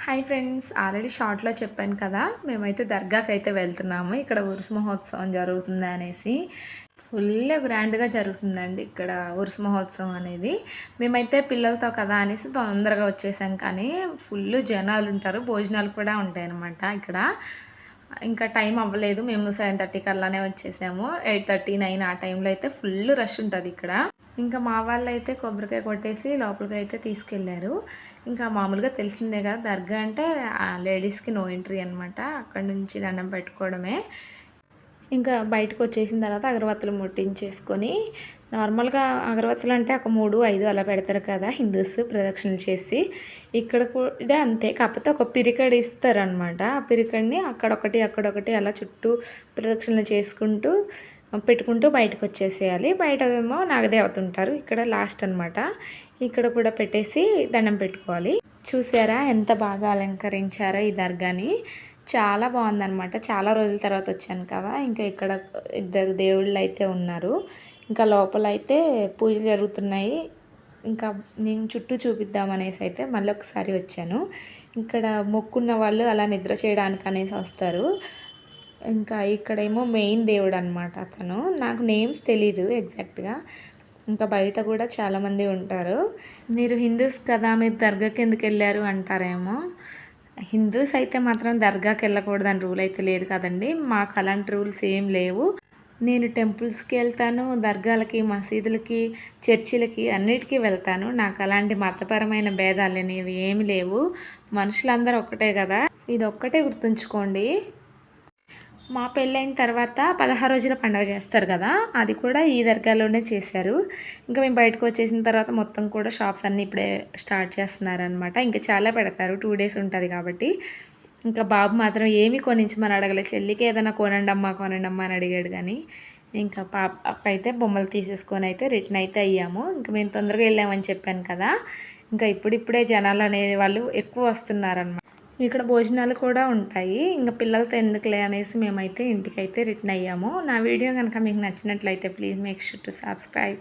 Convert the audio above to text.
Hi friends, already షార్ట్‌లో చెప్పాను కదా! మేమైతే దర్గాకైతే వెళ్తున్నాము. ఇక్కడ ఉరుసు మహోత్సవం జరుగుతుంది అనేసి. ఫుల్ గ్రాండ్‌గా జరుగుతుందండి ఇక్కడ ఉరుసు మహోత్సవం అనేది. మేమైతే పిల్లలతో కదా అనేసి తొందరగా వచ్చేసాం, కానీ ఫుల్ జనాలుంటారు. భోజనాలు కూడా ఉంటాయన్నమాట ఇక్కడ. ఇంకా టైం అవ్వలేదు. మేము 7:30 కల్లానే వచ్చేసాము. 8:30, 9 ఆ టైంలో అయితే ఫుల్ రష్ ఉంటది ఇక్కడ. ఇంకా మా వాళ్ళైతే కొబ్బరికాయ కొట్టేసి లోపలికైతే తీసుకెళ్లారు. ఇంకా మామూలుగా తెలిసిందే కదా! దర్గా అంటే లేడీస్‌కి నో ఎంట్రీ అనమాట. అక్కడి నుంచి దండం పెట్టుకోవడమే. ఇంకా బయటకొచ్చేసిన తర్వాత అగరబత్తులు ముట్టించేసుకొని, నార్మల్‌గా అగరబత్తులు అంటే ఒక 3, 5 అలా పెడతారు కదా హిందూస్ ప్రదక్షిణలు చేసి. ఇక్కడ కూడా అంతే. కాకపోతే ఒక పిరికెడు ఇస్తారనమాట. ఆ పిరికెడిని అక్కడొకటి, అక్కడొకటి అలా చుట్టూ ప్రదక్షిణలు చేసుకుంటూ పెట్టుకుంటూ బయటకొచ్చేసేయాలి. బయటేమో నాగదేవత ఉంటారు. ఇక్కడ లాస్ట్ అనమాట. ఇక్కడ కూడా పెట్టేసి దండం పెట్టుకోవాలి. చూసారా ఎంత బాగా అలంకరించారో ఈ దర్గాని. చాలా బాగుందనమాట. చాలా రోజుల తర్వాత వచ్చాను కదా! ఇంకా ఇక్కడ ఇద్దరు దేవుళ్ళైతే ఉన్నారు. ఇంకా లోపలైతే పూజలు జరుగుతున్నాయి. ఇంకా నేను చుట్టూ చూపిద్దామనేసి అయితే మళ్ళీ ఒకసారి వచ్చాను. ఇక్కడ మొక్కున్న వాళ్ళు అలా నిద్ర చేయడానికి అనేసి వస్తారు. ఇంకా ఇక్కడేమో మెయిన్ దేవుడు అనమాట అతను. నాకు నేమ్స్ తెలీదు ఎగ్జాక్ట్‌గా. ఇంకా బయట కూడా చాలామంది ఉంటారు. మీరు హిందూస్ కదా, మీరు దర్గాకి ఎందుకు వెళ్ళారు అంటారేమో. హిందూస్ అయితే మాత్రం దర్గాకి వెళ్ళకూడదని రూల్ అయితే లేదు కదండి. మాకు అలాంటి రూల్స్ ఏం లేవు. నేను టెంపుల్స్‌కి వెళ్తాను, దర్గాలకి, మసీదులకి, చర్చిలకి అన్నిటికీ వెళ్తాను. నాకు అలాంటి మతపరమైన భేదాలు అనేవి ఏమి లేవు. మనుషులందరూ ఒక్కటే కదా! ఇదొక్కటే గుర్తుంచుకోండి. మా పెళ్ళైన తర్వాత 16 రోజుల పండుగ చేస్తారు కదా! అది కూడా ఈ దర్గాలోనే చేశారు. ఇంకా మేము బయటకు వచ్చేసిన తర్వాత మొత్తం కూడా షాప్స్ అన్నీ ఇప్పుడే స్టార్ట్ చేస్తున్నారనమాట. ఇంకా చాలా పెడతారు. 2 డేస్ ఉంటది కాబట్టి. ఇంకా బాబు మాత్రం ఏమి కొనించమని అడగలేదు. చెల్లికి ఏదైనా కొనండమ్మా, కొనండమ్మా అని అడిగాడు కానీ, ఇంకా పాప అయితే బొమ్మలు తీసేసుకొని అయితే రిటర్న్ అయితే అయ్యాము. ఇంకా మేము తొందరగా వెళ్ళామని చెప్పాను కదా! ఇంకా ఇప్పుడిప్పుడే జనాలు అనేవాళ్ళు ఎక్కువ వస్తున్నారనమాట. ఇక్కడ భోజనాలు కూడా ఉంటాయి. ఇంక పిల్లలతో ఎందుకులే అనేసి మేమైతే ఇంటికైతే రిటర్న్ అయ్యాము. నా వీడియో కనుక మీకు నచ్చినట్లయితే please make sure to subscribe.